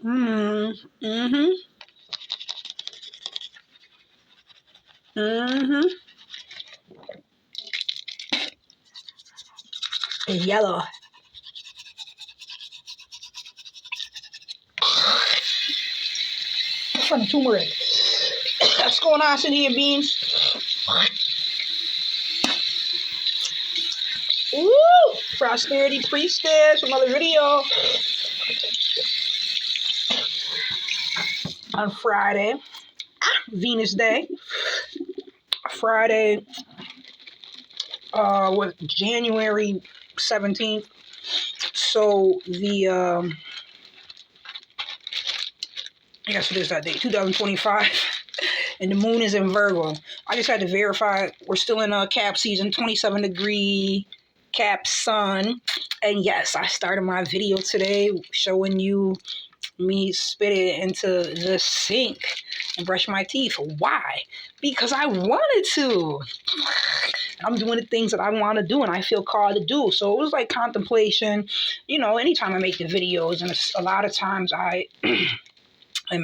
Mm, mm-hmm. Mm-hmm. It's yellow. From the turmeric. What's going on, Cindy and Beans? Woo! Prosperity Priestess, another video on Friday. Venus Day. Friday, what, January 17th. So I guess it is that day, 2025. And the moon is in Virgo. I just had to verify we're still in Cap season, 27-degree Cap sun. And yes, I started my video today showing you me spit it into the sink and brush my teeth. Why? Because I wanted to. I'm doing the things that I want to do and I feel called to do. So it was like contemplation. You know, anytime I make the videos, and a lot of times I'm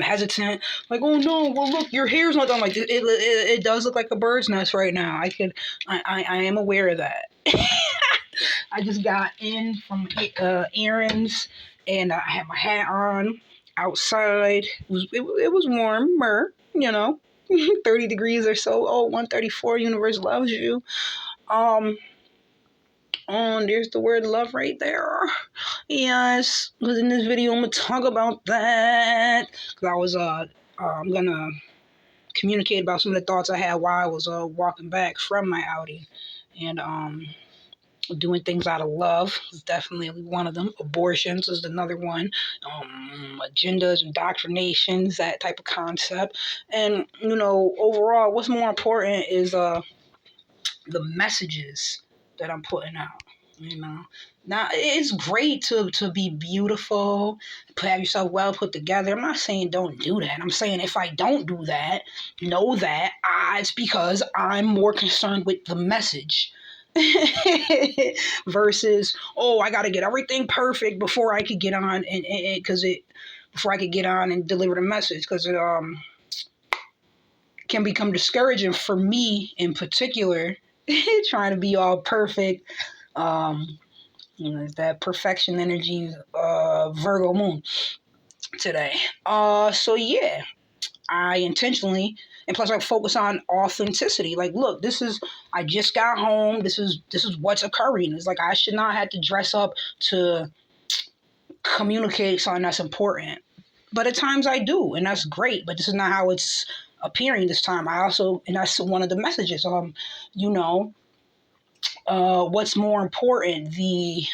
hesitant, like, oh no, well look, your hair's not done. Like it does look like a bird's nest right now. I am aware of that. I just got in from errands, and I had my hat on outside. It was warmer, 30 degrees or so. Oh, 134. Universe loves you. Oh, there's the word love right there. Yes, because in this video I'm gonna talk about that. Because I'm gonna communicate about some of the thoughts I had while I was walking back from my outing, and doing things out of love is definitely one of them. Abortions is another one. Agendas, indoctrinations, that type of concept. And overall, what's more important is the messages that I'm putting out. Now it's great to be beautiful, to have yourself well put together. I'm not saying don't do that. I'm saying if I don't do that, know that it's because I'm more concerned with the message. Versus, oh, I got to get everything perfect before I could get on before I could get on and deliver the message, because it can become discouraging for me in particular, trying to be all perfect. It's that perfection energy, Virgo moon today. So yeah, I intentionally, and plus I focus on authenticity. Like, look, I just got home. This is what's occurring. It's like I should not have to dress up to communicate something that's important. But at times I do, and that's great. But this is not how it's appearing this time. And that's one of the messages. What's more important, the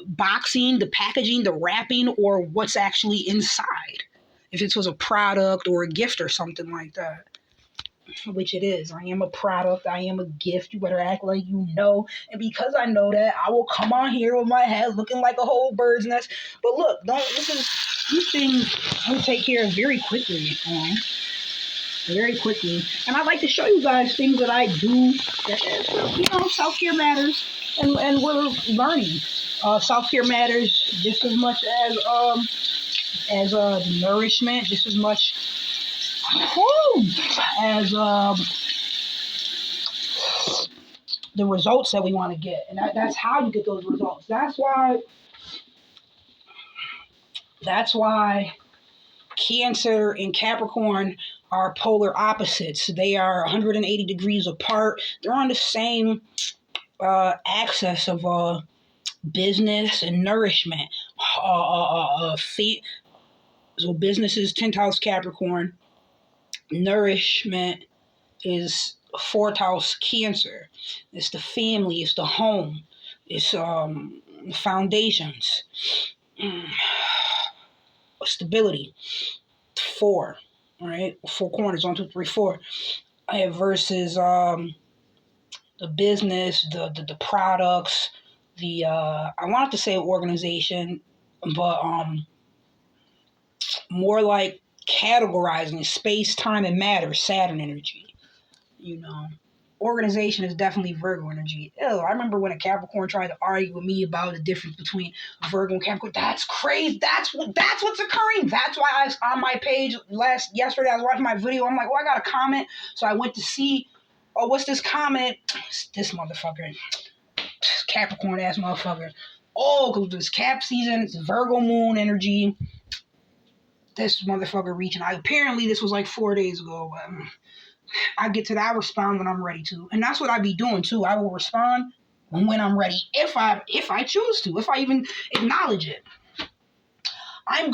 boxing, the packaging, the wrapping, or what's actually inside? If it was a product or a gift or something like that, which it is. I am a product. I am a gift. You better act like you know. And because I know that, I will come on here with my head looking like a whole bird's nest. But look, these things I take care of very quickly. Very quickly. And I'd like to show you guys things that I do that, self-care matters, and we're learning. Self-care matters just as much as nourishment, just as much as the results that we want to get. And that's how you get those results. That's why Cancer and Capricorn are polar opposites. They are 180 degrees apart. They're on the same axis of business and nourishment. So business is 10th house Capricorn. Nourishment is 4th house Cancer. It's the family. It's the home. It's foundations. Stability. 4. All right, 4 corners, 1, 2, 3, 4. Versus the business, the products, I wanted to say organization, but more like categorizing space, time, and matter, Saturn energy. organization is definitely Virgo energy. Ew, I remember when a Capricorn tried to argue with me about the difference between Virgo and Capricorn. That's crazy. That's what's occurring. That's why I was on my page yesterday. I was watching my video. I'm like, oh, I got a comment. So I went to see, oh, what's this comment? This motherfucker. Capricorn ass motherfucker. Oh, because it's Cap season. It's Virgo moon energy. This motherfucker reaching. Apparently this was like 4 days ago. I get to that. I respond when I'm ready to, and that's what I be doing too. I will respond when I'm ready, if I choose to, if I even acknowledge it. I'm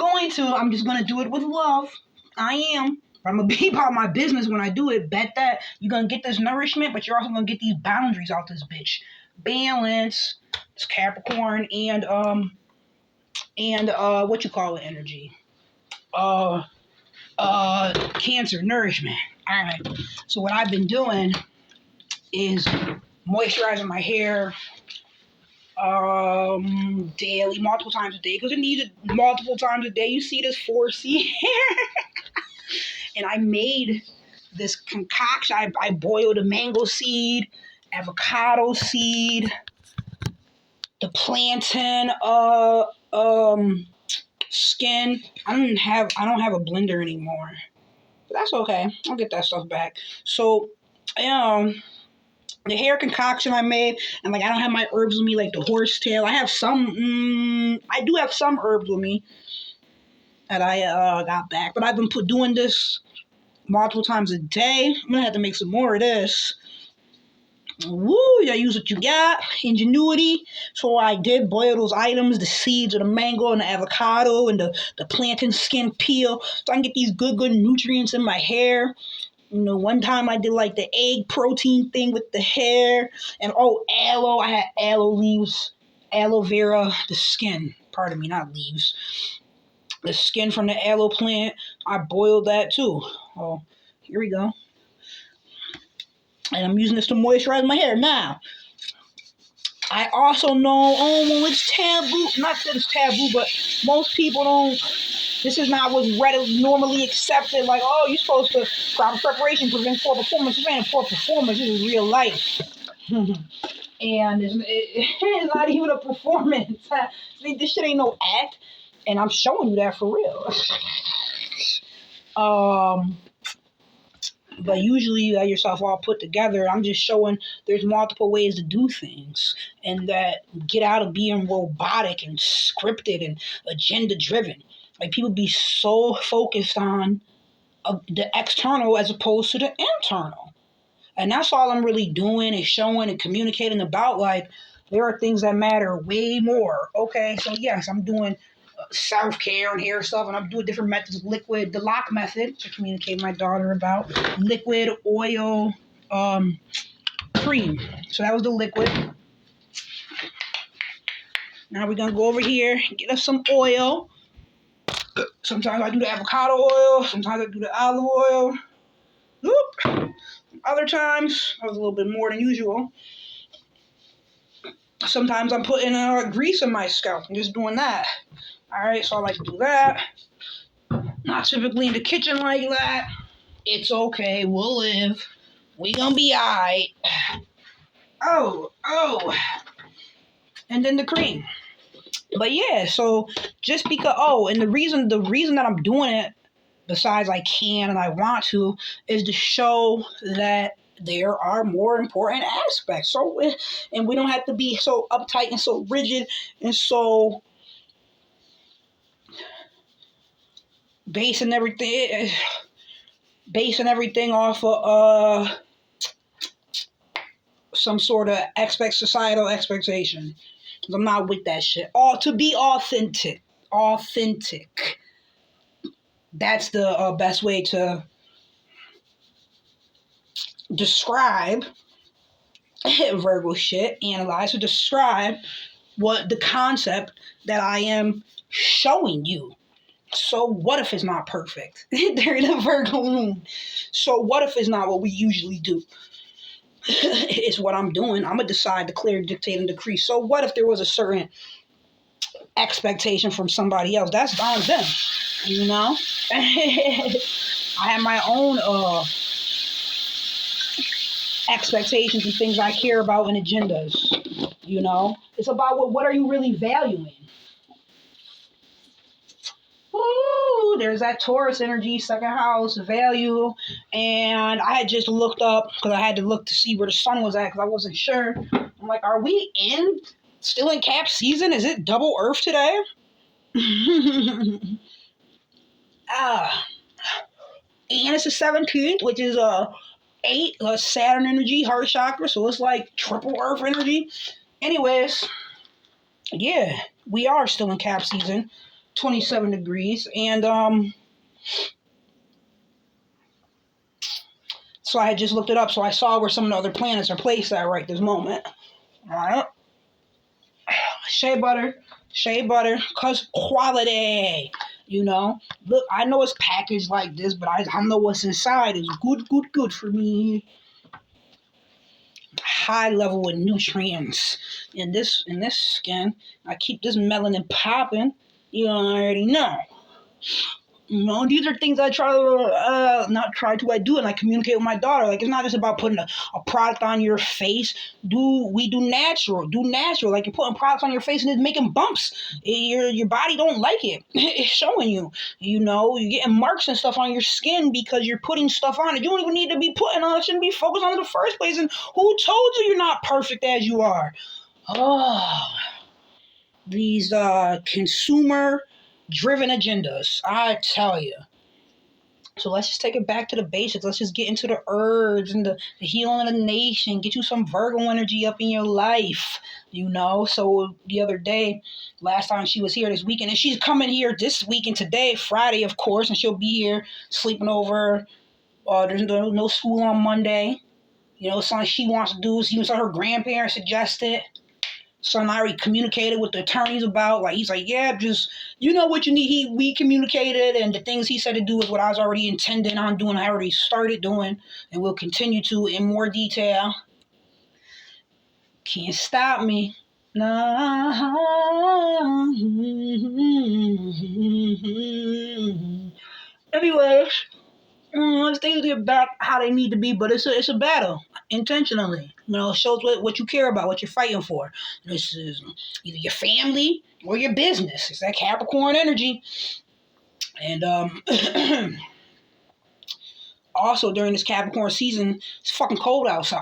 just gonna do it with love. I am. I'm gonna be about my business when I do it. Bet that you're gonna get this nourishment, but you're also gonna get these boundaries out this bitch. Balance. It's Capricorn and what you call it energy. Cancer nourishment. All right. So what I've been doing is moisturizing my hair daily, multiple times a day, because it needs it multiple times a day. You see this 4C hair. And I made this concoction. I boiled a mango seed, avocado seed, the plantain skin. I don't have a blender anymore. But that's okay. I'll get that stuff back. So, the hair concoction I made, and like I don't have my herbs with me, like the horsetail. I have some. I do have some herbs with me that I got back, but I've been doing this multiple times a day. I'm gonna have to make some more of this. Woo! You gotta use what you got. Ingenuity. So I did boil those items, the seeds of the mango and the avocado and the plantain skin peel, so I can get these good nutrients in my hair. One time I did like the egg protein thing with the hair, and aloe. I had aloe leaves, aloe vera, the skin. Pardon me, not leaves. The skin from the aloe plant. I boiled that too. Oh, here we go. And I'm using this to moisturize my hair. Now, I also know, it's taboo. Not that it's taboo, but most people don't. This is not what's normally accepted. Like, you're supposed to, proper preparation prevents poor performance. This ain't poor performance. This is real life. And it's not even a performance. This shit ain't no act. And I'm showing you that for real. But usually you got yourself all put together. I'm just showing there's multiple ways to do things, and that get out of being robotic and scripted and agenda driven. Like, people be so focused on the external as opposed to the internal. And that's all I'm really doing is showing and communicating about, like, there are things that matter way more. Okay, so yes, I'm doing self-care and hair stuff, and I'm doing different methods of liquid, the lock method to communicate my daughter about liquid, oil, cream. So that was the liquid. Now we're gonna go over here and get us some oil. Sometimes I do the avocado oil, sometimes I do the olive oil. Whoop. Other times I was a little bit more than usual. Sometimes I'm putting grease in my scalp and just doing that. Alright, so I like to do that. Not typically in the kitchen like that. It's okay, we'll live. We gonna be alright. Oh. And then the cream. But yeah, so just because, and the reason that I'm doing it, besides I can and I want to, is to show that there are more important aspects. So, and we don't have to be so uptight and so rigid and so basing everything off of some sort of societal expectation. I'm not with that shit. To be authentic. That's the best way to describe Virgo shit. Analyze or describe what the concept that I am showing you. So what if it's not perfect? They're in a Virgo moon. So what if it's not what we usually do? It's what I'm doing. I'm going to decide, declare, dictate, and decree. So what if there was a certain expectation from somebody else? That's on them, you know? I have my own expectations and things I care about and agendas. You know, it's about what are you really valuing. Ooh, there's that Taurus energy, second house, value. And I had just looked up because I had to look to see where the sun was at because I wasn't sure. I'm like, are we still in cap season? Is it double Earth today? Ah, and it's the 17th, which is 8, Saturn energy, heart chakra. So it's like triple Earth energy. Anyways, yeah, we are still in cap season, 27 degrees. And so I had just looked it up. So I saw where some of the other planets are placed at right this moment. All right. Shea butter, cause quality. You know, look, I know it's packaged like this, but I know what's inside is good for me. High level of nutrients in this skin. I keep this melanin popping. You already know. You know, these are things I try to, I do, and I communicate with my daughter. Like, it's not just about putting a product on your face. We do natural. Like, you're putting products on your face and it's making bumps. Your body don't like it. It's showing you. You know, you're getting marks and stuff on your skin because you're putting stuff on it. You don't even need to be putting on it. Shouldn't be focused on it in the first place. And who told you you're not perfect as you are? Oh, these consumer driven agendas, I tell you. So let's just take it back to the basics. Let's just get into the herbs and the healing of the nation. Get you some Virgo energy up in your life, you know. So the other day, last time she was here this weekend, and she's coming here this weekend today, Friday, of course, and she'll be here sleeping over. There's no school on Monday. You know, something she wants to do. Even so her grandparents suggested. Son I already communicated with the attorneys about. Like, he's like, yeah, just, you know what you need. We communicated, and the things he said to do is what I was already intending on doing. I already started doing, and will continue to in more detail. Can't stop me. No. Anyways, things get back how they need to be, but it's a battle intentionally. You know, it shows what you care about, what you're fighting for. This is either your family or your business. It's that Capricorn energy, and also during this Capricorn season, it's fucking cold outside.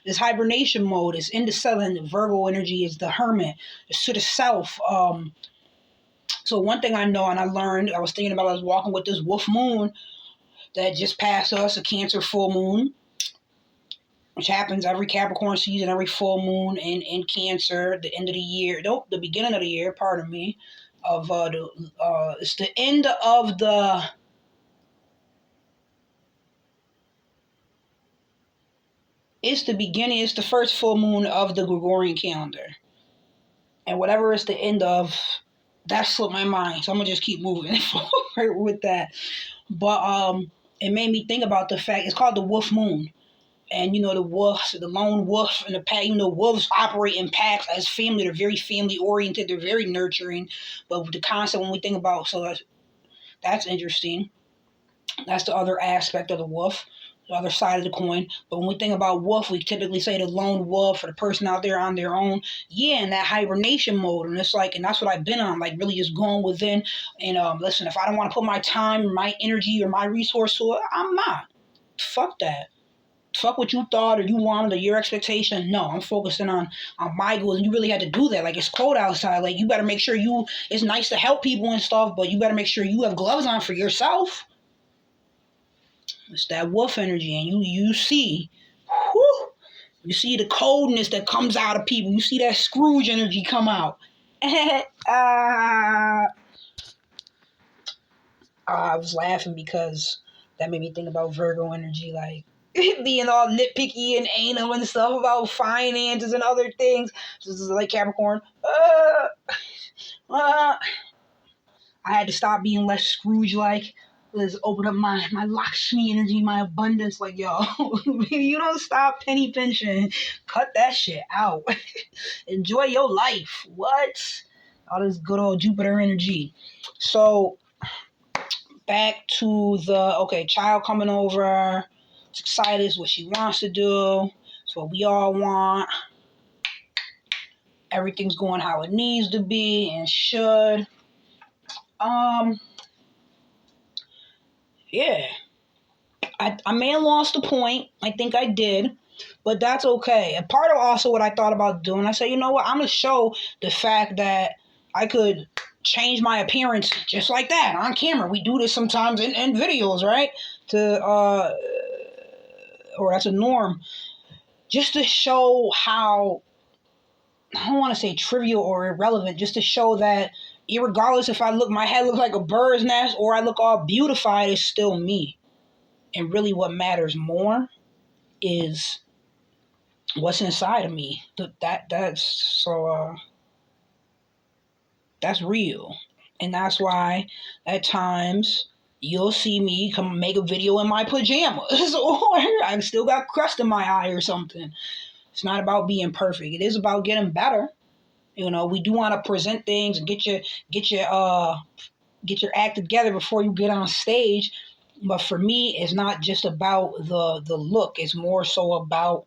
This hibernation mode is in the southern. The Virgo energy is the hermit. It's to the south. So one thing I know and I learned, I was thinking about, I was walking with this wolf moon that just passed us, a Cancer full moon, which happens every Capricorn season, every full moon in Cancer, the end of the year, the beginning of the year, pardon me, it's the end of it's the beginning, it's the first full moon of the Gregorian calendar. And whatever it's the end of, that slipped my mind. So I'm going to just keep moving forward with that. But it made me think about the fact, it's called the wolf moon. And, you know, the wolves, the lone wolf and the pack, you know, wolves operate in packs as family. They're very family oriented. They're very nurturing. But the concept when we think about, so that's interesting. That's the other aspect of the wolf, the other side of the coin. But when we think about wolf, we typically say the lone wolf or the person out there on their own. Yeah, in that hibernation mode. And it's like, and that's what I've been on, like really just going within. And listen, if I don't want to put my time or my energy or my resource to it, I'm not. Fuck that. Fuck what you thought or you wanted or your expectation. No, I'm focusing on my goals, and you really had to do that. Like, it's cold outside. Like, you better make sure it's nice to help people and stuff, but you better make sure you have gloves on for yourself. It's that wolf energy, and you see, whew, you see the coldness that comes out of people. You see that Scrooge energy come out. I was laughing because that made me think about Virgo energy, like being all nitpicky and anal and stuff about finances and other things. This is like Capricorn. I had to stop being less Scrooge-like. Let's open up my Lakshmi energy, my abundance. Like, yo, if you don't stop penny pinching, cut that shit out. Enjoy your life. What? All this good old Jupiter energy. So, back to child coming over. She's excited. It's what she wants to do. It's what we all want. Everything's going how it needs to be and should. Yeah. I may have lost the point. I think I did. But that's okay. And part of also what I thought about doing, I said, you know what? I'm going to show the fact that I could change my appearance just like that on camera. We do this sometimes in videos, right? Or that's a norm. Just to show how, I don't want to say trivial or irrelevant, just to show that irregardless if my head looks like a bird's nest or I look all beautified, it's still me. And really what matters more is what's inside of me. That's real. And that's why at times you'll see me come make a video in my pajamas or I've still got crust in my eye or something. It's not about being perfect. It is about getting better. You know, we do want to present things and get your act together before you get on stage. But for me, it's not just about the look. It's more so about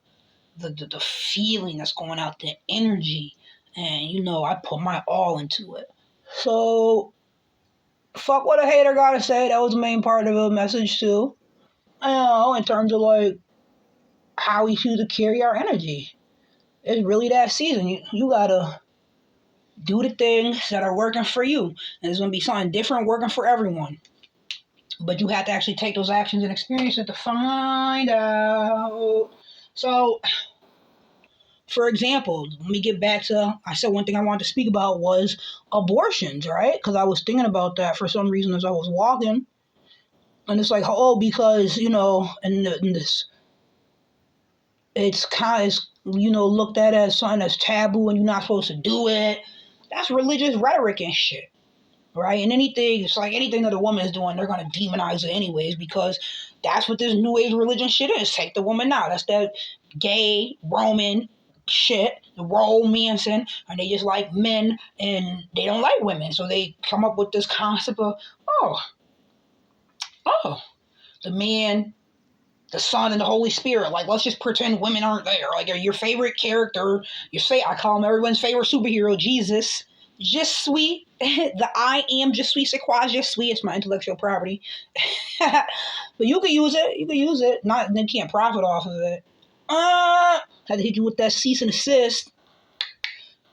the feeling that's going out, the energy. And, you know, I put my all into it. So, fuck what a hater gotta say. That was the main part of the message, too. You know, in terms of, like, how we choose to carry our energy. It's really that season. You gotta do the things that are working for you. And there's gonna be something different working for everyone. But you have to actually take those actions and experience it to find out. So, for example, let me get back to, I said one thing I wanted to speak about was abortions, right? Because I was thinking about that for some reason as I was walking. And it's like, oh, because, you know, in this, it's kind of, you know, looked at as something that's taboo and you're not supposed to do it. That's religious rhetoric and shit, right? And it's like anything that a woman is doing, they're going to demonize it anyways because that's what this new age religion shit is. Take the woman out. That's that gay, Roman shit, the romancing, and they just like men and they don't like women. So they come up with this concept of, the man, the Son, and the Holy Spirit. Like, let's just pretend women aren't there. Like, your favorite character, I call him everyone's favorite superhero, Jesus. Je suis. The I am je suis, c'est quoi je suis. It's my intellectual property. But you can use it. Not, they can't profit off of it. Had to hit you with that cease and assist.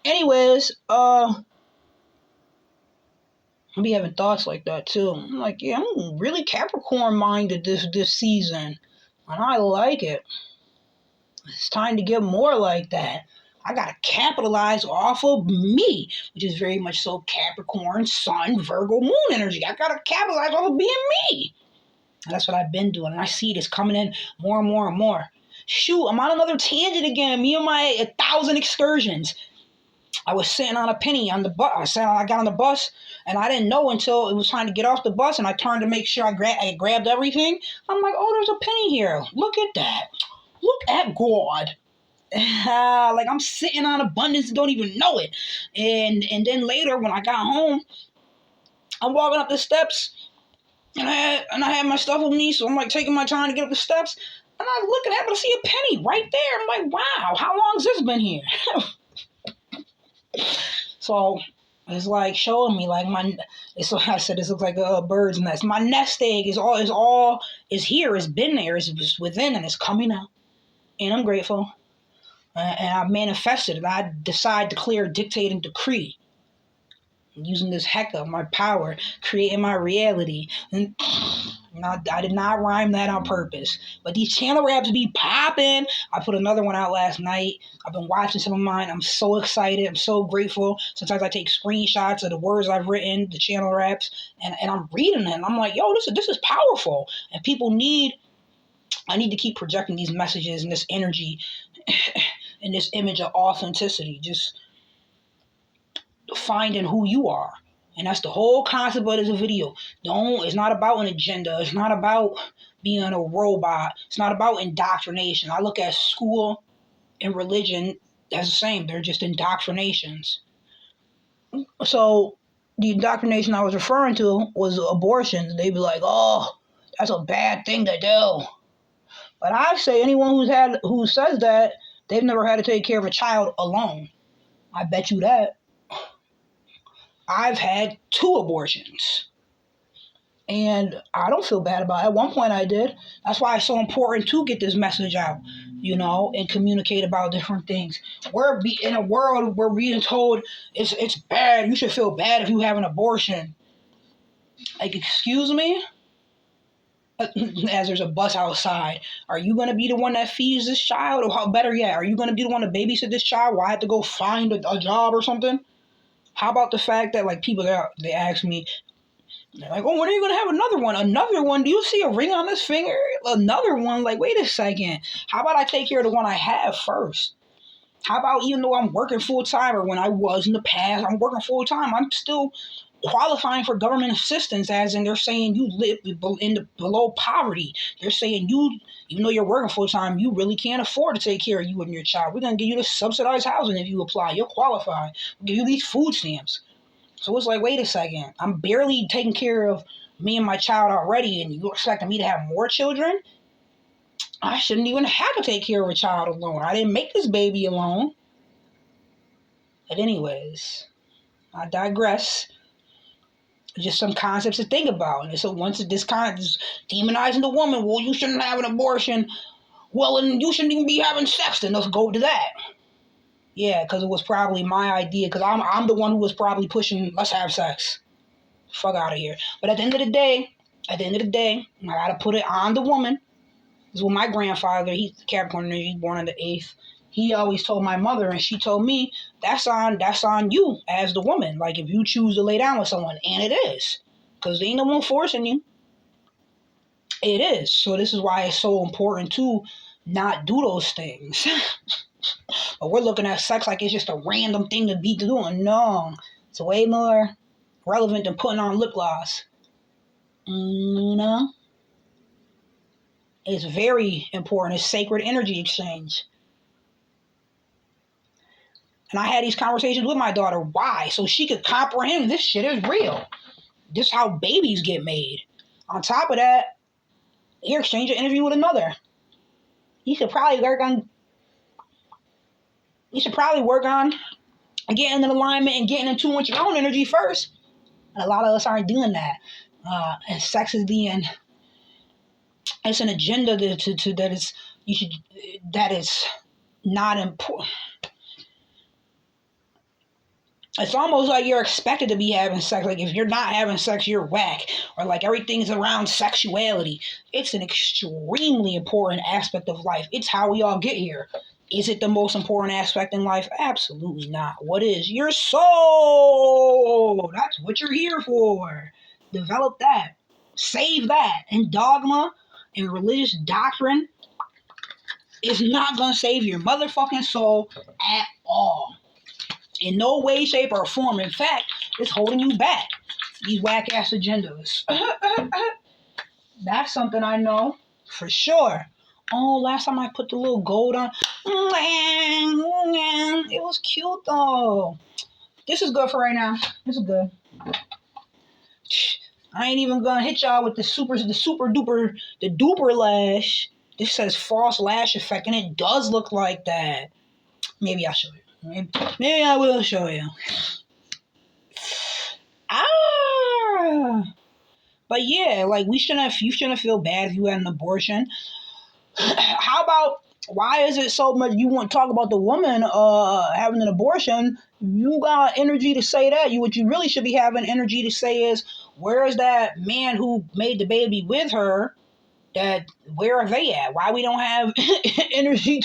Anyways, I'll be having thoughts like that too. I'm like, yeah, I'm really Capricorn minded this season. And I like it. It's time to get more like that. I gotta capitalize off of me, which is very much so Capricorn, Sun, Virgo, Moon energy. I gotta capitalize off of being me. And that's what I've been doing. And I see this coming in more and more and more. Shoot, I'm on another tangent again. Me and my 1,000 excursions. I was sitting on a penny on the bus. I got on the bus, and I didn't know until it was time to get off the bus, and I turned to make sure I grabbed everything. I'm like, oh, there's a penny here. Look at that. Look at God. Like I'm sitting on abundance and don't even know it. And then later when I got home, I'm walking up the steps, and I had my stuff with me, so I'm like taking my time to get up the steps, and I look and happen to see a penny right there. I'm like, wow, how long's this been here? So it's like showing me like it's like I said, this looks like a bird's nest. My nest egg is here. It's been there. It's just within and it's coming out. And I'm grateful. And I manifested it. I decide, declare, dictate, and decree. Using this heck of my power, creating my reality. And I did not rhyme that on purpose. But these channel raps be popping. I put another one out last night. I've been watching some of mine. I'm so excited. I'm so grateful. Sometimes I take screenshots of the words I've written, the channel raps, and I'm reading them. I'm like, yo, this is powerful. And I need to keep projecting these messages and this energy and this image of authenticity. Just finding who you are. And that's the whole concept of this video. It's not about an agenda. It's not about being a robot. It's not about indoctrination. I look at school and religion as the same. They're just indoctrinations. So the indoctrination I was referring to was abortions. They'd be like, oh, that's a bad thing to do. But I say anyone who says that, they've never had to take care of a child alone. I bet you that. I've had 2 abortions. And I don't feel bad about it. At one point I did. That's why it's so important to get this message out, and communicate about different things. We're in a world where we're being told it's bad. You should feel bad if you have an abortion. Like, excuse me? As there's a bus outside. Are you going to be the one that feeds this child? Or how better yet, are you going to be the one to babysit this child while I have to go find a job or something? How about the fact that, like, people, they ask me, they're like, oh, when are you going to have another one? Another one? Do you see a ring on this finger? Another one? Like, wait a second. How about I take care of the one I have first? How about, even though I'm working full-time, or when I was in the past, I'm working full-time, I'm still qualifying for government assistance, as in they're saying you live below poverty. They're saying even though you're working full-time, you really can't afford to take care of you and your child. We're going to give you the subsidized housing if you apply. You'll qualify. We'll give you these food stamps. So it's like, wait a second. I'm barely taking care of me and my child already, and you're expecting me to have more children? I shouldn't even have to take care of a child alone. I didn't make this baby alone. But anyways, I digress. Just some concepts to think about. And so once this kind of demonizing the woman, well, you shouldn't have an abortion. Well, and you shouldn't even be having sex. Then let's go to that. Yeah, because it was probably my idea. Because I'm the one who was probably pushing, let's have sex. Fuck out of here. But at the end of the day, I gotta put it on the woman. This is what my grandfather, he's Capricorn, he's born on the 8th. He always told my mother, and she told me, that's on you as the woman. Like, if you choose to lay down with someone, and it is. Because there ain't no one forcing you. It is. So this is why it's so important to not do those things. But we're looking at sex like it's just a random thing to be doing. No. It's way more relevant than putting on lip gloss. It's very important. It's sacred energy exchange. And I had these conversations with my daughter. Why? So she could comprehend this shit is real. This is how babies get made. On top of that, you're exchanging energy with another. You should probably work on getting in alignment and getting in tune with your own energy first. And a lot of us aren't doing that. And sex is it's an agenda that is not important. It's almost like you're expected to be having sex. Like, if you're not having sex, you're whack. Or like everything's around sexuality. It's an extremely important aspect of life. It's how we all get here. Is it the most important aspect in life? Absolutely not. What is? Your soul. That's what you're here for. Develop that. Save that. And dogma and religious doctrine is not going to save your motherfucking soul at all. In no way, shape, or form. In fact, it's holding you back. These whack-ass agendas. That's something I know for sure. Oh, last time I put the little gold on. It was cute, though. This is good for right now. This is good. I ain't even gonna hit y'all with the duper lash. This says false lash effect, and it does look like that. Maybe I'll show you. Maybe I will show you. But yeah, like, you shouldn't feel bad if you had an abortion. How about, why is it so much you want to talk about the woman having an abortion? You got energy to say that. What you really should be having energy to say is, where is that man who made the baby with her? Where are they at? Why we don't have energy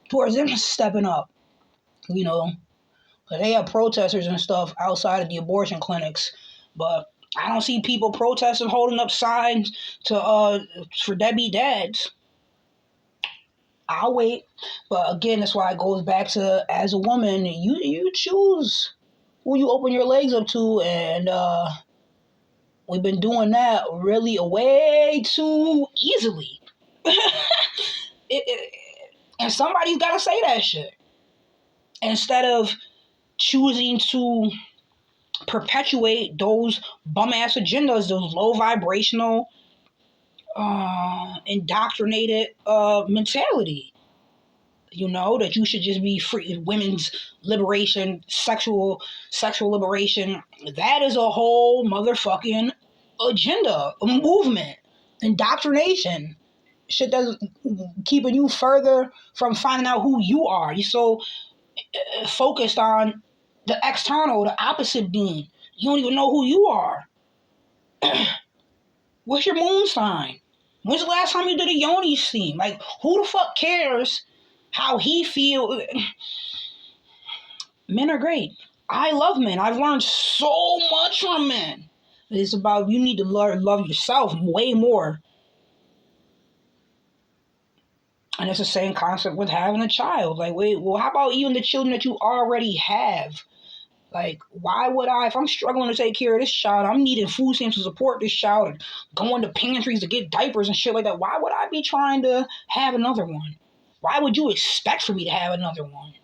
towards them stepping up? They have protesters and stuff outside of the abortion clinics, but I don't see people protesting, holding up signs for deadbeat dads. I'll wait. But again, that's why it goes back to, as a woman, you choose who you open your legs up to, and we've been doing that really way too easily. And somebody's got to say that shit. Instead of choosing to perpetuate those bum-ass agendas, those low vibrational indoctrinated mentality. You know, that you should just be free. Women's liberation, sexual liberation. That is a whole motherfucking agenda, a movement, indoctrination. Shit that's keeping you further from finding out who you are. You're so focused on the external, the opposite being. You don't even know who you are. What's your moon sign? When's the last time you did a yoni steam? Like, who the fuck cares how he feel? Men are great. I love men. I've learned so much from men. It's about you need to learn love yourself way more. And it's the same concept with having a child. Like, wait, well, how about even the children that you already have? Like, why would I, if I'm struggling to take care of this child, I'm needing food stamps to support this child and going to pantries to get diapers and shit like that. Why would I be trying to have another one? Why would you expect for me to have another one?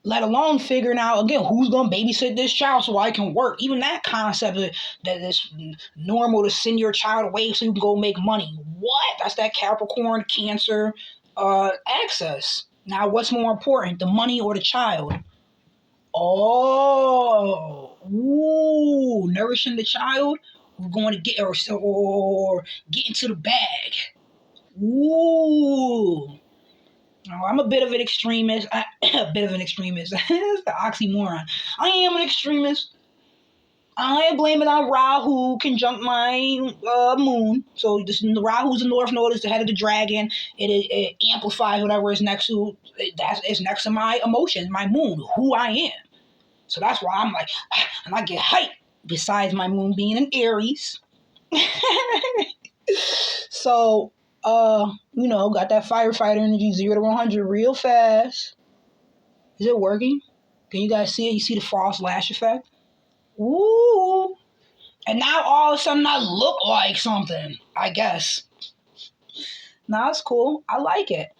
Let alone figuring out, again, who's going to babysit this child so I can work. Even that concept that it's normal to send your child away so you can go make money. What? That's that Capricorn, Cancer access. Now, what's more important, the money or the child? Oh, ooh, nourishing the child. We're going to get or get into the bag. Ooh. Oh, I'm a bit of an extremist. A bit of an extremist. It's the oxymoron. I am an extremist. I am blaming on Rahu conjunct my moon. So this Rahu's the North Node, is the head of the dragon. It amplifies whatever is next to it's next to my emotions, my moon, who I am. So that's why I'm like, and I get hyped. Besides my moon being in Aries, so got that firefighter energy 0 to 100 real fast. Is it working? Can you guys see it? You see the false lash effect? Ooh. And now all of a sudden I look like something, I guess. Nah, it's cool. I like it.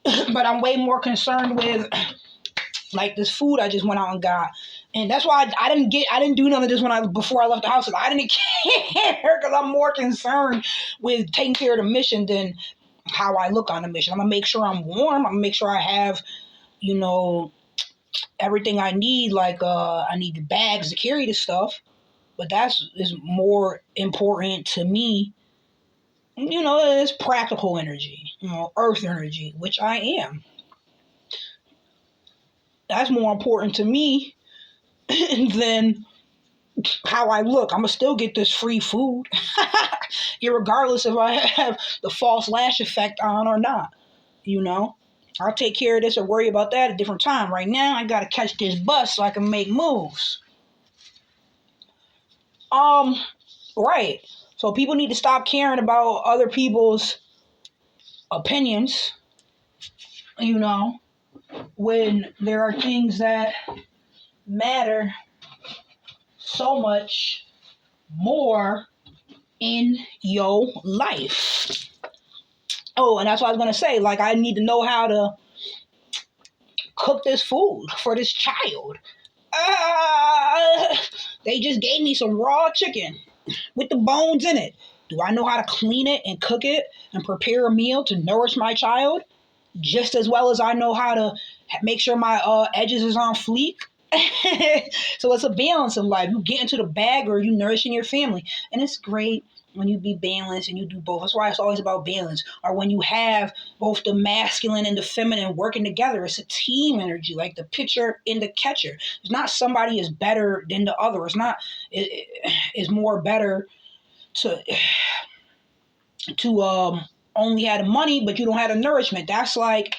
But I'm way more concerned with like this food I just went out and got. And that's why I didn't do none of this before I left the house. I didn't care because I'm more concerned with taking care of the mission than how I look on the mission. I'm gonna make sure I'm warm. I'm gonna make sure I have, everything I need. Like I need the bags to carry the stuff. But is more important to me. It's practical energy, earth energy, which I am. That's more important to me than how I look. I'm gonna still get this free food, irregardless if I have the false lash effect on or not. I'll take care of this or worry about that at a different time. Right now, I gotta catch this bus so I can make moves. Right. So people need to stop caring about other people's opinions. When there are things that matter so much more in your life. Oh, and that's what I was going to say. Like, I need to know how to cook this food for this child. They just gave me some raw chicken with the bones in it. Do I know how to clean it and cook it and prepare a meal to nourish my child? Just as well as I know how to make sure my edges is on fleek. So it's a balance in life. You get into the bag or you nourishing your family. And it's great when you be balanced and you do both. That's why it's always about balance. Or when you have both the masculine and the feminine working together, it's a team energy, like the pitcher and the catcher. It's not somebody is better than the other. It's more better to only have the money, but you don't have the nourishment. That's like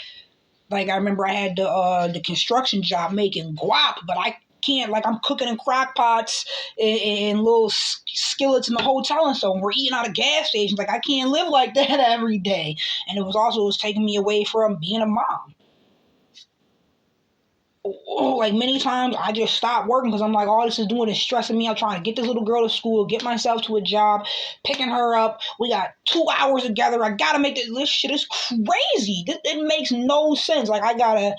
I remember I had the construction job making guap, but I can't, like, I'm cooking in crock pots and little skillets in the hotel and so we're eating out of gas stations. Like, I can't live like that every day. And it was taking me away from being a mom. Like, many times I just stopped working because I'm like, all this is doing is stressing me. I'm trying to get this little girl to school, get myself to a job, picking her up. We got 2 hours together. I gotta make this shit is crazy. It makes no sense. Like, I gotta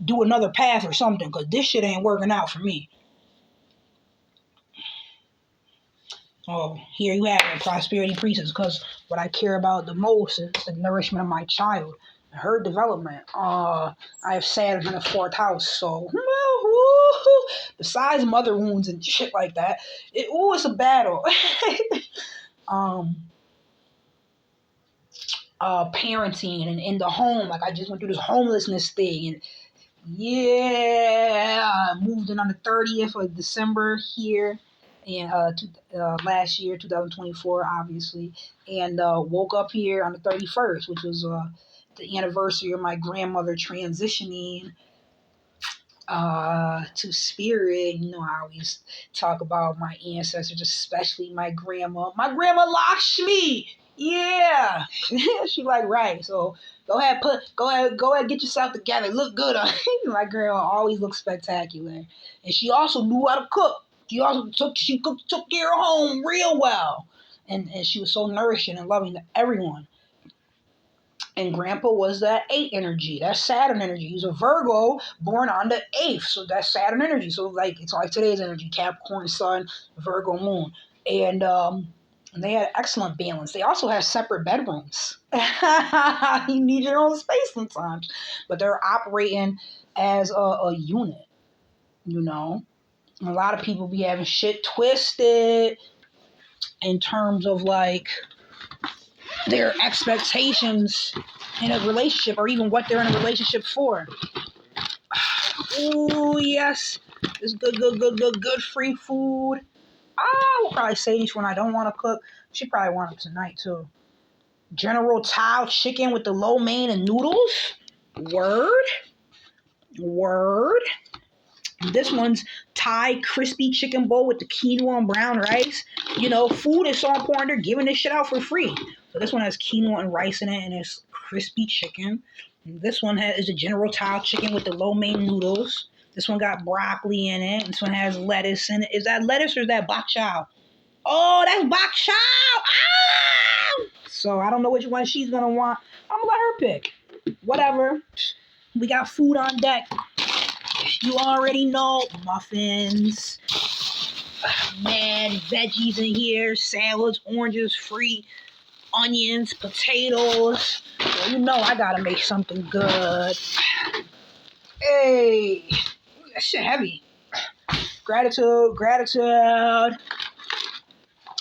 do another path or something because this shit ain't working out for me. Oh, here you have it, prosperity priestess. Because what I care about the most is the nourishment of my child, her development. I have Saturn in the fourth house, so besides mother wounds and shit like that, it's a battle. um, Parenting and in the home, like I just went through this homelessness thing, and yeah, I moved in on the 30th of December here, and last year, 2024, obviously, and woke up here on the 31st, which was the anniversary of my grandmother transitioning to spirit. You know, I always talk about my ancestors, especially my grandma. My grandma Lakshmi. Yeah. She like, right. So go ahead, get yourself together. Look good on my grandma always looks spectacular. And she also knew how to cook. Took care of home real well. And she was so nourishing and loving to everyone. And Grandpa was that 8 energy. That's Saturn energy. He's a Virgo born on the 8th. So that's Saturn energy. So like it's like today's energy. Capricorn Sun, Virgo Moon. And they had excellent balance. They also had separate bedrooms. You need your own space sometimes. But they're operating as a unit, you know. A lot of people be having shit twisted in terms of like their expectations in a relationship or even what they're in a relationship for. Oh, yes. It's good free food. I will probably say this when I don't want to cook. She probably want it tonight, too. General Tao chicken with the lo mein and noodles. Word. This one's Thai crispy chicken bowl with the quinoa and brown rice. You know, food is so important. They're giving this shit out for free. So this one has quinoa and rice in it, and it's crispy chicken. And this one is a General Tao chicken with the lo mein noodles. This one got broccoli in it. This one has lettuce in it. Is that lettuce or is that bok chow? Oh, that's bok chow! Ah! So I don't know which one she's gonna want. I'm gonna let her pick. Whatever. We got food on deck. You already know, muffins, mad veggies in here, salads, oranges, free, onions, potatoes. Well, you know I gotta make something good. Hey, that shit heavy. Gratitude.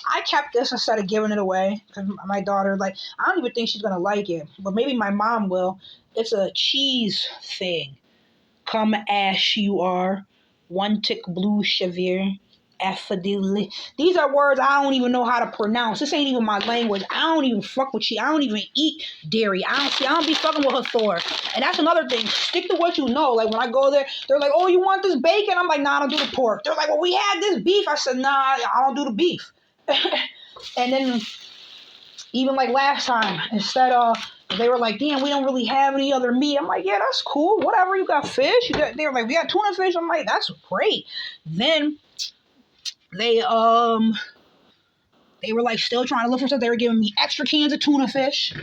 I kept this instead of giving it away because my daughter, like, I don't even think she's gonna like it, but maybe my mom will. It's a cheese thing. Come ash you are, one tick blue shavir, affidavit. These are words I don't even know how to pronounce. This ain't even my language. I don't even fuck with cheese. I don't even eat dairy. I don't be fucking with her Thor. And that's another thing. Stick to what you know. Like when I go there, they're like, "Oh, you want this bacon?" I'm like, "Nah, I don't do the pork." They're like, "Well, we had this beef." I said, "Nah, I don't do the beef." And then even like last time, instead of they were like, "Damn, we don't really have any other meat." I'm like, "Yeah, that's cool. Whatever. You got fish." They were like, "We got tuna fish." I'm like, "That's great." Then they were like still trying to look for stuff. They were giving me extra cans of tuna fish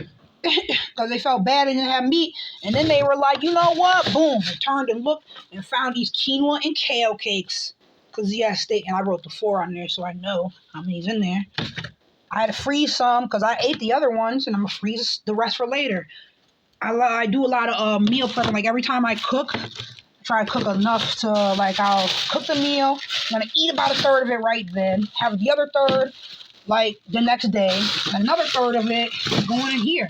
because they felt bad they didn't have meat. And then they were like, "You know what?" Boom. They turned and looked and found these quinoa and kale cakes. Because yes, and I wrote the 4 on there so I know how many's in there. I had to freeze some because I ate the other ones, and I'm going to freeze the rest for later. I do a lot of meal prepping. Like, every time I cook, I try to cook enough to, like, I'll cook the meal. I'm going to eat about a third of it right then. Have the other third, like, the next day. And another third of it going in here.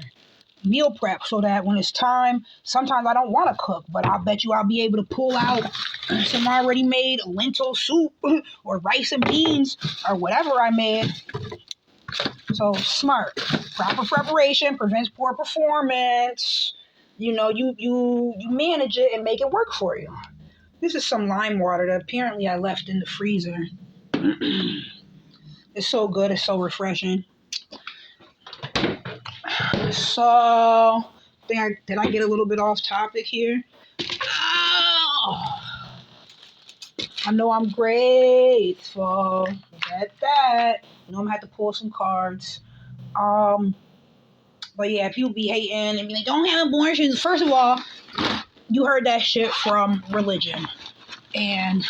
Meal prep so that when it's time, sometimes I don't want to cook, but I'll bet you I'll be able to pull out some already made lentil soup or rice and beans or whatever I made. So smart. Proper preparation prevents poor performance. You know, you manage it and make it work for you. This is some lime water that apparently I left in the freezer. It's so good. It's so refreshing. So, did I get a little bit off topic here? Oh, I know I'm grateful. Get that. You know I'm gonna have to pull some cards. But yeah, people be hating and be like, "Don't have abortions." First of all, you heard that shit from religion. And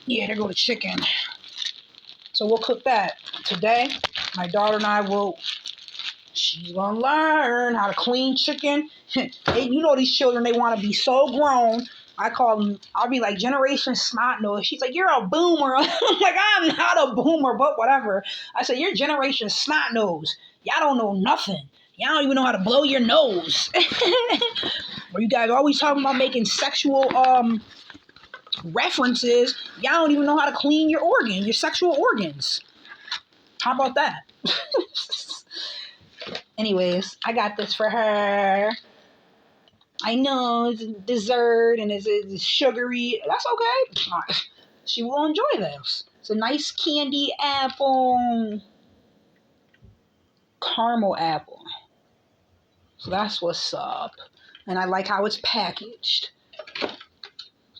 yeah, there go the chicken. So we'll cook that. Today, my daughter and I will, she's going to learn how to clean chicken. You know these children, they want to be so grown. I call them, I'll be like, Generation Snot Nose. She's like, you're a boomer. I'm like, I'm not a boomer, but whatever. I said, you're Generation Snot Nose. Y'all don't know nothing. Y'all don't even know how to blow your nose. Or you guys always talking about making sexual references. Y'all don't even know how to clean your organ, your sexual organs. How about that? Anyways, I got this for her. I know it's dessert and it's sugary. That's okay. She will enjoy this. It's a nice candy apple. Caramel apple. So that's what's up. And I like how it's packaged.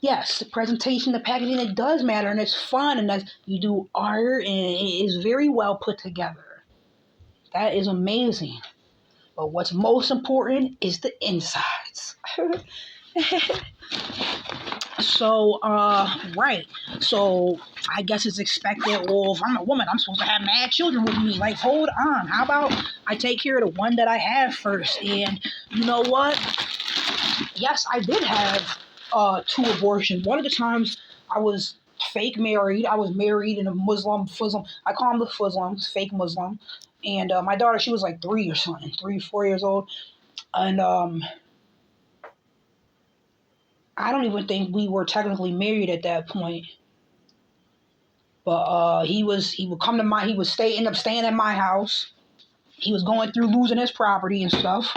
Yes, the presentation, the packaging, it does matter, and it's fun, and that you do art, and it is very well put together. That is amazing. But what's most important is the insides. So, right. So, I guess it's expected, well, if I'm a woman, I'm supposed to have mad children with me. Like, hold on. How about I take care of the one that I have first? And you know what? Yes, I did have 2 abortions. One of the times I was fake married. I was married in a Muslim. I call them the Muslims, fake Muslim. And my daughter, she was like 3 or something, 3, 4 years old. And I don't even think we were technically married at that point. But he would end up staying at my house. He was going through losing his property and stuff.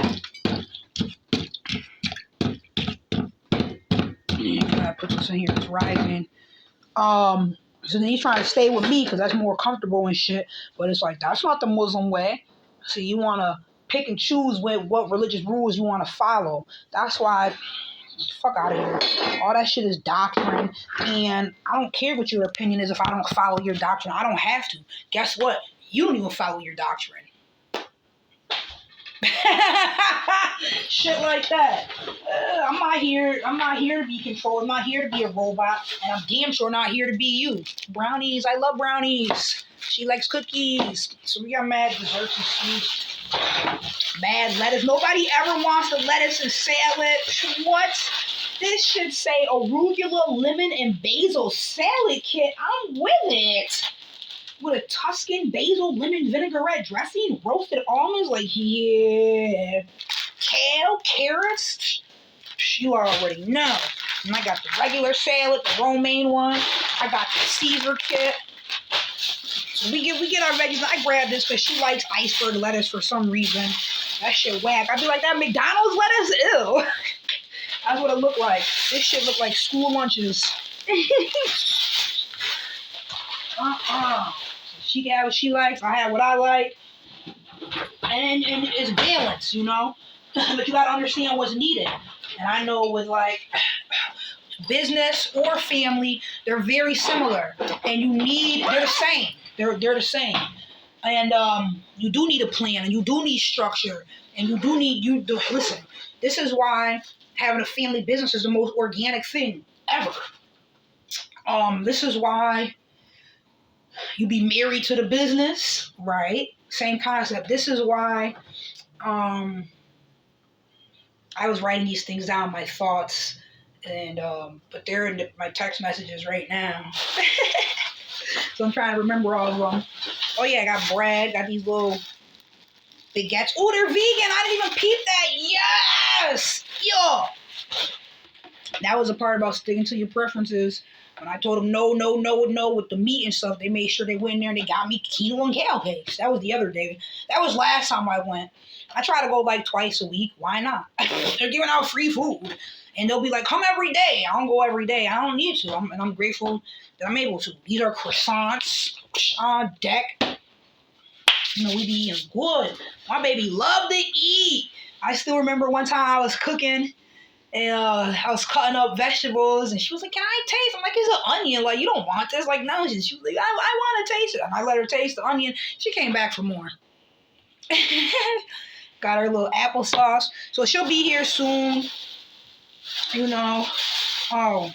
I put this in here, it's rising. So then he's trying to stay with me because that's more comfortable and shit. But it's like, that's not the Muslim way. So you want to pick and choose what religious rules you want to follow. That's why, fuck out of here. All that shit is doctrine. And I don't care what your opinion is if I don't follow your doctrine. I don't have to. Guess what? You don't even follow your doctrine. Shit like that. I'm not here to be controlled. I'm not here to be a robot, and I'm damn sure not here to be you. Brownies, I love brownies. She likes cookies, so we got mad desserts and sweets. Mad lettuce. Nobody ever wants the lettuce and salad. What? This should say arugula, lemon, and basil salad kit. I'm with it. With a Tuscan basil lemon vinaigrette dressing, roasted almonds, like, yeah. Kale, carrots, you already know. And I got the regular salad, the romaine one. I got the Caesar kit. So we get our veggies. I grabbed this because she likes iceberg lettuce for some reason. That shit whack. I'd be like, that McDonald's lettuce? Ew. That's what it looked like. This shit looked like school lunches. She got what she likes. I have what I like. And it's balance, you know? But you got to understand what's needed. And I know with, like, business or family, they're very similar. And they're the same. They're the same. And you do need a plan. And you do need structure. And you do need, listen, this is why having a family business is the most organic thing ever. This is why you be married to the business, right? Same concept. This is why I was writing these things down, my thoughts, and but they're in my text messages right now. So I'm trying to remember all of them. Oh yeah, I got bread, got these little baguettes. Oh, they're vegan. I didn't even peep that. Yes! Yo! That was the part about sticking to your preferences. When I told them no with the meat and stuff, they made sure they went in there and they got me keto and kale cakes. That was the other day. That was last time I went. I try to go like twice a week. Why not? They're giving out free food. And they'll be like, come every day. I don't go every day. I don't need to. And I'm grateful that I'm able to. These are croissants on deck. You know, we be eating good. My baby loved to eat. I still remember one time I was cooking. And I was cutting up vegetables, and she was like, can I taste? I'm like, it's an onion. Like, you don't want this. Like, no. She was like, I want to taste it. And I let her taste the onion. She came back for more. Got her little applesauce. So she'll be here soon. You know. Oh.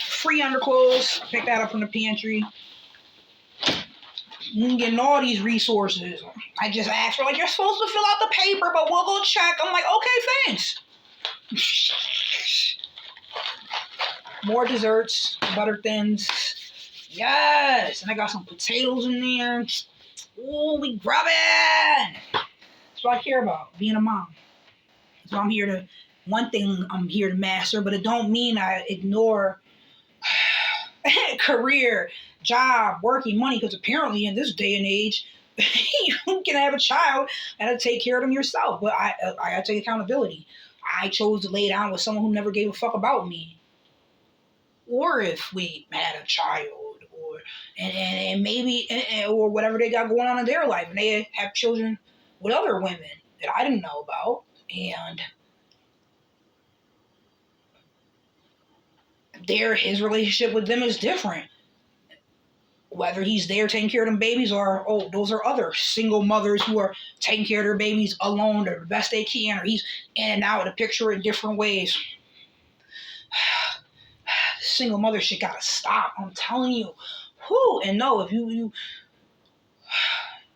Free underclothes. Pick that up from the pantry. You getting all these resources. I just asked her, like, you're supposed to fill out the paper, but we'll go check. I'm like, okay, thanks. More desserts, butter thins. Yes. And I got some potatoes in there. Ooh, we grubbing. That's what I care about, being a mom. So I'm here to, one thing I'm here to master, but it don't mean I ignore career, job, working, money, because apparently in this day and age, you can have a child and take care of them yourself. But I gotta take accountability. I chose to lay down with someone who never gave a fuck about me. Or if we had a child, or and maybe or whatever they got going on in their life, and they have children with other women that I didn't know about, and his relationship with them is different. Whether he's there taking care of them babies, or those are other single mothers who are taking care of their babies alone or the best they can, or he's in and out of the picture in different ways. Single mother shit gotta stop. I'm telling you. And no, if you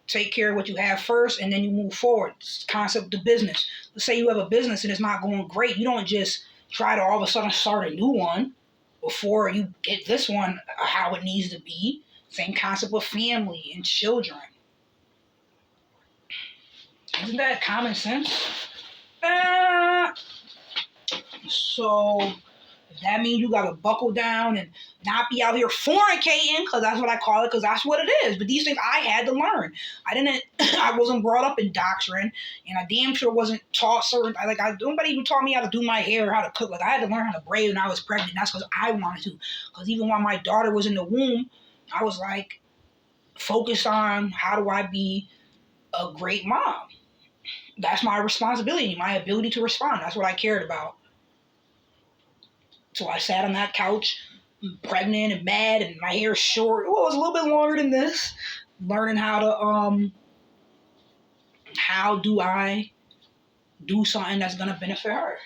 take care of what you have first and then you move forward. It's the concept of business. Let's say you have a business and it's not going great. You don't just try to all of a sudden start a new one before you get this one how it needs to be. Same concept with family and children. Isn't that common sense? So that means you gotta buckle down and not be out here fornicating, because that's what I call it, because that's what it is. But these things I had to learn. I wasn't brought up in doctrine, and I damn sure wasn't taught nobody even taught me how to do my hair, how to cook. Like, I had to learn how to braid when I was pregnant. That's because I wanted to. Because even while my daughter was in the womb, I was like focused on how do I be a great mom. That's my responsibility, my ability to respond. That's what I cared about. So I sat on that couch, pregnant and mad, and my hair short. Well, it was a little bit longer than this. Learning how do I do something that's gonna benefit her.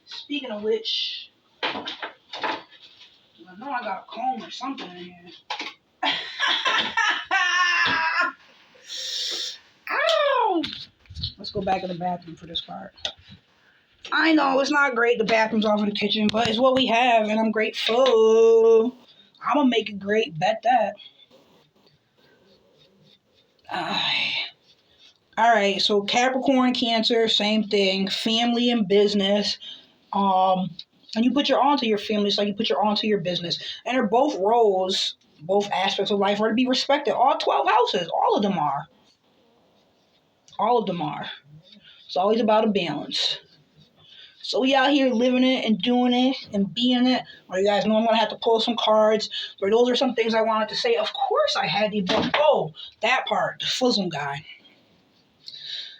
Speaking of which, I know I got a comb or something in here. Ow! Let's go back in the bathroom for this part. I know it's not great, the bathroom's off in the kitchen, but it's what we have, and I'm grateful. I'm gonna make it great, bet that. Alright, so Capricorn, Cancer, same thing. Family and business. And you put your on to your family, it's like you put your on to your business. And they're both roles, both aspects of life are to be respected. All 12 houses, all of them are. All of them are. It's always about a balance. So we out here living it and doing it and being it. Well, you guys know I'm going to have to pull some cards. But those are some things I wanted to say. Of course I had the book. Oh, that part, the Flizzle guy.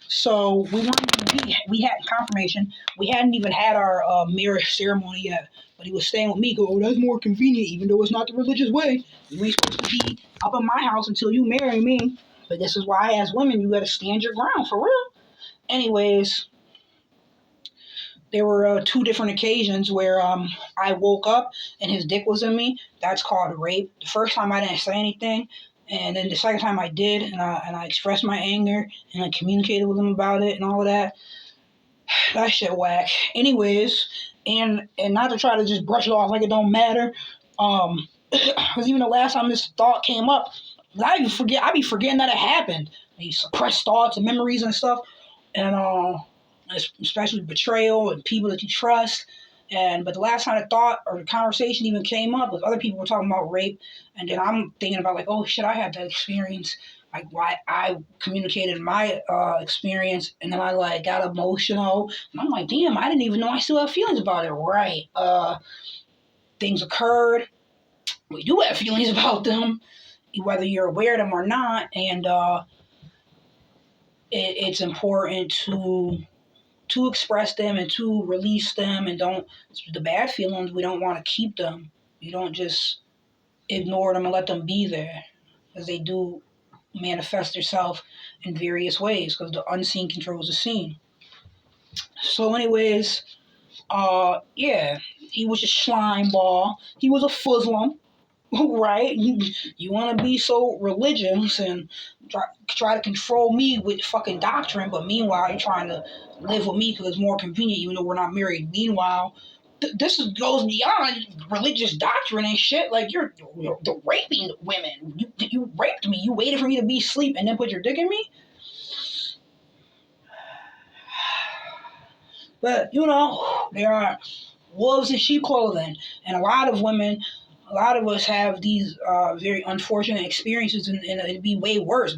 So we had confirmation. We hadn't even had our marriage ceremony yet. But he was staying with me. Go, that's more convenient, even though it's not the religious way. You ain't supposed to be up in my house until you marry me. But this is why, as women, you got to stand your ground, for real. Anyways, there were 2 different occasions where I woke up and his dick was in me. That's called rape. The first time I didn't say anything, and then the second time I did, and I expressed my anger, and I communicated with him about it and all of that. That shit whack. Anyways, and not to try to just brush it off like it don't matter, because even the last time this thought came up, I be forgetting that it happened. These suppressed thoughts and memories and stuff, and especially betrayal and people that you trust. But the last time the thought or the conversation even came up was other people were talking about rape, and then I'm thinking about like, oh shit, I had that experience. Like, why I communicated my experience, and then I like got emotional, and I'm like, damn, I didn't even know I still have feelings about it. Right? Things occurred. We do have feelings about them, whether you're aware of them or not, and it's important to express them and to release them, and don't, the bad feelings, we don't want to keep them. You don't just ignore them and let them be there, because they do manifest themselves in various ways, because the unseen controls the seen. So anyways, yeah, he was a slime ball. He was a fuzzlum. Right? You want to be so religious and try to control me with fucking doctrine, but meanwhile you're trying to live with me because it's more convenient, even though we're not married. Meanwhile, goes beyond religious doctrine and shit. Like you're raping women. You raped me. You waited for me to be asleep and then put your dick in me. But there are wolves in sheep clothing, and a lot of women, a lot of us have these very unfortunate experiences, and it'd be way worse.